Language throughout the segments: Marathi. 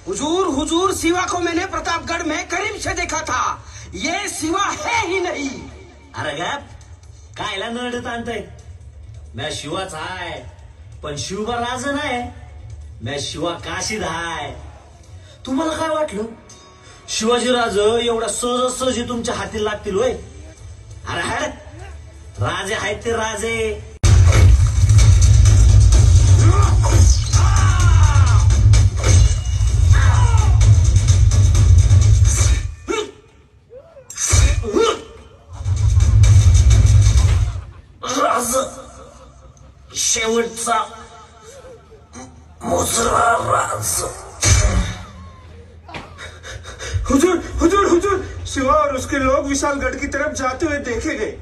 हुजूर हुजूर शिवा को मैंने प्रतापगढ़ में करीब से देखा था, ये शिवा है ही नहीं। अरे गप कायला नरडत आणतय. मैं शिवाच आहे, पण शिवबा राज नाही. मैं शिवा काशीद आहे. तुम्हाला काय वाटलं शिवाजी राज एवढा सहजी तुमच्या हाती लागतील होय? अरे हाड, राजे आहेत ते राजे. राज शेवटचा मोजरा राज. हुजूर हुजूर हुजूर, शिवा और उसके लोग विशालगढ़ की तरफ जाते हुए देखे गए.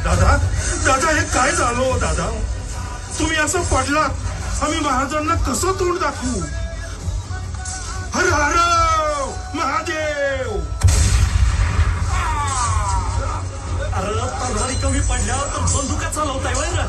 दादा दादा, हे काय झालं हो दादा? तुम्ही असं पडलात, आम्ही महाराजांना कसं तोंड दाखवू? हर हर महादेव. अरे तलवारी कमी पडल्यावर तर बंदुका चालवताय वय ना.